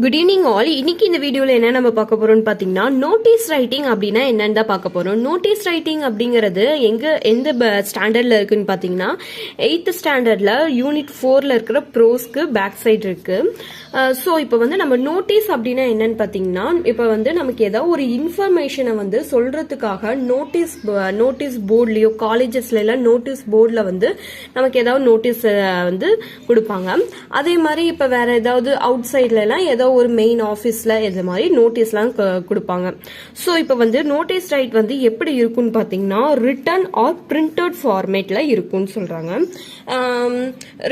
Good evening all. இன்னைக்கு இந்த வீடியோவில் என்ன நம்ம பார்க்க போறோம்னு பார்த்தீங்கன்னா, நோட்டீஸ் ரைட்டிங் அப்படின்னா என்னன்னு தான் பார்க்க போறோம். நோட்டீஸ் ரைட்டிங் அப்படிங்கிறது எந்த ஸ்டாண்டர்ட்ல இருக்குன்னு பார்த்தீங்கன்னா, 8th ஸ்டாண்டர்ட்ல யூனிட் 4ல இருக்கிற ப்ரோஸ்க்கு பேக் சைடு இருக்கு. ஸோ இப்போ நம்ம நோட்டீஸ் அப்படின்னா என்னன்னு பார்த்தீங்கன்னா, இப்போ நமக்கு ஏதாவது ஒரு இன்ஃபர்மேஷனை சொல்றதுக்காக நோட்டீஸ் போர்ட்லயோ காலேஜஸ்ல எல்லாம் நோட்டீஸ் போர்டில் நமக்கு ஏதாவது நோட்டீஸ் கொடுப்பாங்க. அதே மாதிரி இப்போ வேற ஏதாவது அவுட் சைட்ல எல்லாம் ஏதோ ஒரு மெயின் ஆஃபீஸ்ல இது மாதிரி நோட்டீஸ்லாம் கொடுப்பாங்க. ஸோ இப்போ நோட்டீஸ் ரைட் எப்படி இருக்குன்னு பார்த்தீங்கன்னா, ரிட்டன் ஆர் பிரிண்டட் ஃபார்மேட்ல இருக்கும்னு சொல்றாங்க.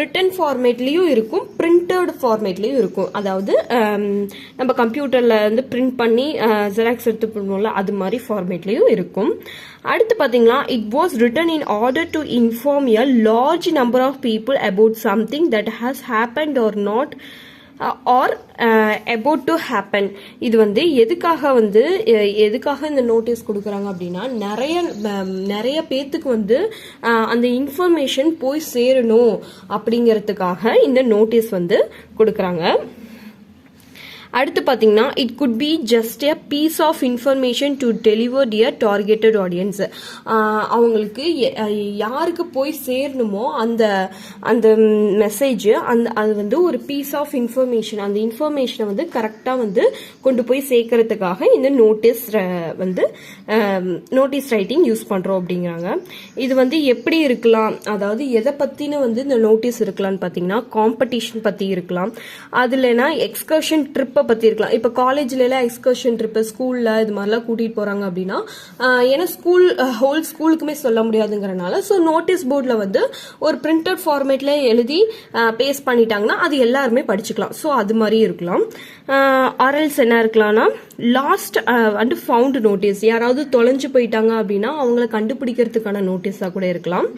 ரிட்டன் ஃபார்மேட்லயும் இருக்கும், பிரிண்டட் ஃபார்மேட்லயும் இருக்கும். அதாவது நம்ம கம்ப்யூட்டர்ல பிரிண்ட் பண்ணி ஜெராக்ஸ் எடுத்து பண்ணுவோம்ல, அது மாதிரி ஃபார்மேட்லயும் இருக்கும். அடுத்து பாத்தீங்கன்னா, it was written in order to inform a large number of people about something that has happened or not or about to happen. இது எதுக்காக இந்த நோட்டீஸ் கொடுக்குறாங்க அப்படின்னா, நிறைய பேத்துக்கு அந்த இன்ஃபர்மேஷன் போய் சேரணும் அப்படிங்கிறதுக்காக இந்த நோட்டீஸ் கொடுக்குறாங்க. அடுத்து பார்த்தீங்கன்னா, it could be just a piece of information to deliver a targeted audience. அவங்களுக்கு யாருக்கு போய் சேரணுமோ அந்த அந்த மெசேஜ் அது ஒரு பீஸ் ஆஃப் இன்ஃபர்மேஷன், அந்த இன்ஃபர்மேஷனை கரெக்டாக கொண்டு போய் சேர்க்கறதுக்காக இந்த நோட்டீஸ் ரைட்டிங் யூஸ் பண்ணுறோம் அப்படிங்கிறாங்க. இது எப்படி இருக்கலாம், அதாவது எதை பற்றின இந்த நோட்டீஸ் இருக்கலாம்னு பார்த்தீங்கன்னா, காம்படிஷன் பற்றி இருக்கலாம், அதுலனா எக்ஸ்கர்ஷன் ட்ரிப் பத்தி இருக்கலாம். இப்ப காலேஜ்ல எல்லாம் எக்ஸ்கர்ஷன் ட்ரிப், ஸ்கூல்ல இது மாதிரிலாம் கூட்டிட்டு போறாங்க அப்படின்னா, ஏன்னா ஹோல் ஸ்கூலுக்குமே சொல்ல முடியாதுங்கிறனால ஸோ நோட்டீஸ் போர்டில் ஒரு பிரிண்டட் ஃபார்மேட்ல எழுதி பேஸ்ட் பண்ணிட்டாங்கன்னா அது எல்லாருமே படிச்சுக்கலாம். ஸோ அது மாதிரி இருக்கலாம். ஆர்எல்ஸ் என்ன இருக்கலாம்னா, லாஸ்ட் அண்ட் ஃபவுண்ட் நோட்டீஸ், யாராவது தொலைஞ்சு போயிட்டாங்க அப்படின்னா அவங்கள கண்டுபிடிக்கிறதுக்கான நோட்டீஸா கூட இருக்கலாம்.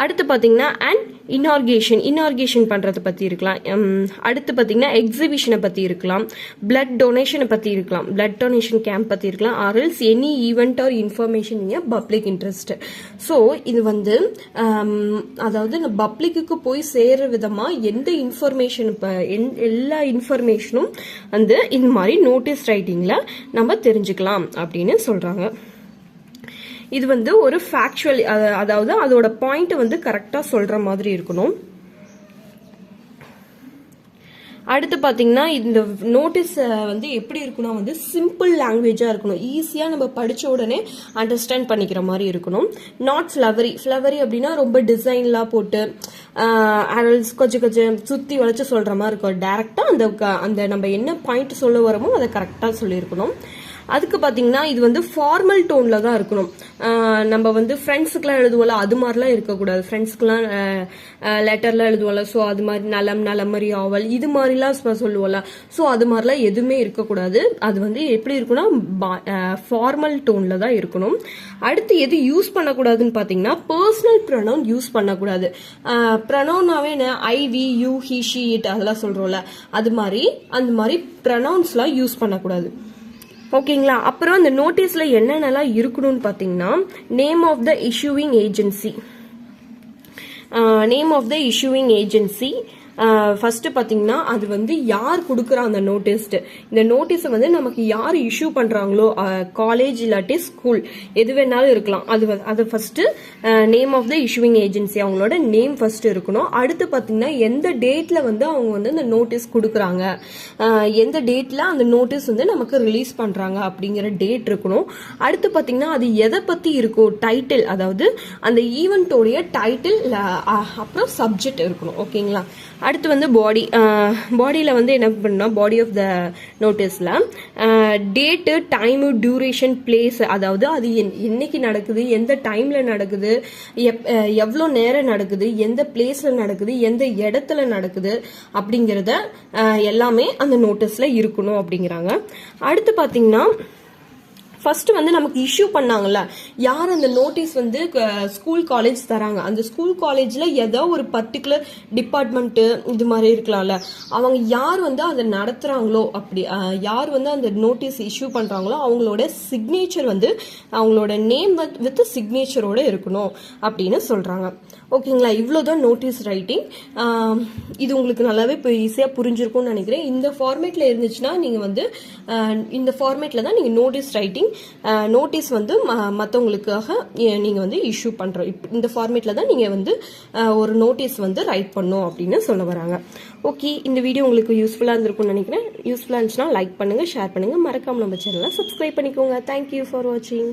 அடுத்து பார்த்தீங்கன்னா, அண்ட் இனார்கேஷன் பண்ணுறதை பற்றி இருக்கலாம். அடுத்து பார்த்தீங்கன்னா, எக்ஸிபிஷனை பற்றி இருக்கலாம், பிளட் டொனேஷனை பற்றி இருக்கலாம், பிளட் டொனேஷன் கேம்ப் பற்றி இருக்கலாம், or else any event or information in public interest. So இது அதாவது இந்த பப்ளிக்கு போய் சேர விதமாக எந்த இன்ஃபர்மேஷன் எல்லா இன்ஃபர்மேஷனும் இந்த மாதிரி நோட்டீஸ் ரைட்டிங்கில் நம்ம தெரிஞ்சுக்கலாம் அப்படின்னு சொல்கிறாங்க. இது ஒரு ஃபேக்சுவல், அதாவது அதோட பாயிண்ட் கரெக்டா சொல்ற மாதிரி இருக்கணும். அடுத்து பாத்தீங்கன்னா, இந்த நோட்டீஸ் எப்படி இருக்குன்னா சிம்பிள் லாங்குவேஜா இருக்கணும், ஈஸியா நம்ம படிச்ச உடனே அண்டர்ஸ்டாண்ட் பண்ணிக்கிற மாதிரி இருக்கணும். நாட் ஃபிளவரி அப்படின்னா ரொம்ப டிசைன்லாம் போட்டு கொஞ்சம் சுத்தி வளைச்சு சொல்ற மாதிரி இருக்கும். டைரக்டா அந்த நம்ம என்ன பாயிண்ட் சொல்ல வரமோ அதை கரெக்டா சொல்லியிருக்கணும். அதுக்கு பாத்தீங்கன்னா, இது ஃபார்மல் டோன்ல தான் இருக்கணும். நம்ம ஃப்ரெண்ட்ஸுக்குலாம் எழுதுவோம்ல, அது மாதிரிலாம் இருக்கக்கூடாது. ஃப்ரெண்ட்ஸ்க்குலாம் லெட்டர்லாம் எழுதுவோம்ல, ஸோ அது மாதிரி நலமறி ஆவல் இது மாதிரிலாம் சொல்லுவோம்ல, ஸோ அது மாதிரிலாம் எதுவுமே இருக்கக்கூடாது. அது எப்படி இருக்குன்னா, ஃபார்மல் டோன்ல தான் இருக்கணும். அடுத்து எது யூஸ் பண்ணக்கூடாதுன்னு பாத்தீங்கன்னா, பர்சனல் ப்ரொனவுன் யூஸ் பண்ணக்கூடாது. ப்ரொனவுனாவே I we you he she it அதெல்லாம் சொல்றோம்ல, அந்த மாதிரி ப்ரொனவுன்ஸ்லாம் யூஸ் பண்ணக்கூடாது. ஓகேங்களா. அப்புறம் அந்த நோட்டீஸ்ல என்னென்னலாம் இருக்கணும்னு பாத்தீங்கன்னா, name of the issuing agency. First பாத்தீங்கன்னா, அது யார் கொடுக்குறா அந்த நோட்டீஸ், இந்த நோட்டீஸை நமக்கு யார் இஷ்யூ பண்றாங்களோ, காலேஜ் இல்லாட்டி ஸ்கூல் எது வேணாலும் இருக்கலாம். அது first name of the issuing agency, அவங்களோட நேம் ஃபர்ஸ்ட் இருக்கணும். அடுத்து பாத்தீங்கன்னா, எந்த டேட்ல அவங்க இந்த நோட்டீஸ் கொடுக்குறாங்க, எந்த டேட்ல அந்த நோட்டீஸ் நமக்கு ரிலீஸ் பண்றாங்க அப்படிங்கிற டேட் இருக்கணும். அடுத்து பாத்தீங்கன்னா, அது எதை பத்தி இருக்கும், டைட்டில், அதாவது அந்த ஈவெண்டோடைய டைட்டில், அப்புறம் சப்ஜெக்ட் இருக்கணும். ஓகேங்களா. அடுத்து பாடியில என்ன பண்ணா, பாடி ஆஃப் த நோட்டீஸ்ல டேட்டு, டைம், டியூரேஷன், பிளேஸ், அதாவது அது என்னைக்கு நடக்குது, எந்த டைம்ல நடக்குது, எவ்வளோ நேரம் நடக்குது, எந்த பிளேஸ்ல நடக்குது, எந்த இடத்துல நடக்குது அப்படிங்கறத எல்லாமே அந்த நோட்டீஸ்ல இருக்கணும் அப்படிங்கிறாங்க. அடுத்து பாத்தீங்கன்னா, ஃபர்ஸ்ட் வந்து நமக்கு இஷ்யூ பண்ணாங்கல்ல, யார் அந்த நோட்டீஸ் வந்து ஸ்கூல் காலேஜ் தராங்க, அந்த ஸ்கூல் காலேஜ்ல ஏதோ ஒரு பர்டிகுலர் டிபார்ட்மெண்ட் இது மாதிரி இருக்கலாம்ல, அவங்க யார் வந்து அதை நடத்துறாங்களோ, அப்படி யார் வந்து அந்த நோட்டீஸ் இஷ்யூ பண்றாங்களோ அவங்களோட சிக்னேச்சர் வந்து அவங்களோட நேம் வித் சிக்னேச்சரோட இருக்கணும் அப்படின்னு சொல்றாங்க. ஓகேங்களா, இவ்வளோதான் நோட்டீஸ் ரைட்டிங். இது உங்களுக்கு நல்லாவே இப்போ ஈஸியாக புரிஞ்சிருக்கும்னு நினைக்கிறேன். இந்த ஃபார்மேட்ல இருந்துச்சுன்னா நீங்கள் வந்து இந்த ஃபார்மேட்ல தான் நீங்கள் நோட்டீஸ் ரைட்டிங், நோட்டீஸ் வந்து மற்றவங்களுக்காக நீங்கள் வந்து இஷ்யூ பண்ணுற இந்த ஃபார்மேட்ல தான் நீங்கள் வந்து ஒரு நோட்டீஸ் வந்து ரைட் பண்ணும் அப்படின்னு சொல்ல வராங்க. ஓகே, இந்த வீடியோ உங்களுக்கு யூஸ்ஃபுல்லாக இருந்திருக்கும்னு நினைக்கிறேன். யூஸ்ஃபுல்லாக இருந்துச்சுன்னா லைக் பண்ணுங்கள், ஷேர் பண்ணுங்கள், மறக்காமல் நம்ம சேனலை சப்ஸ்கிரைப் பண்ணிக்கோங்க. தேங்க்யூ ஃபார் வாட்சிங்.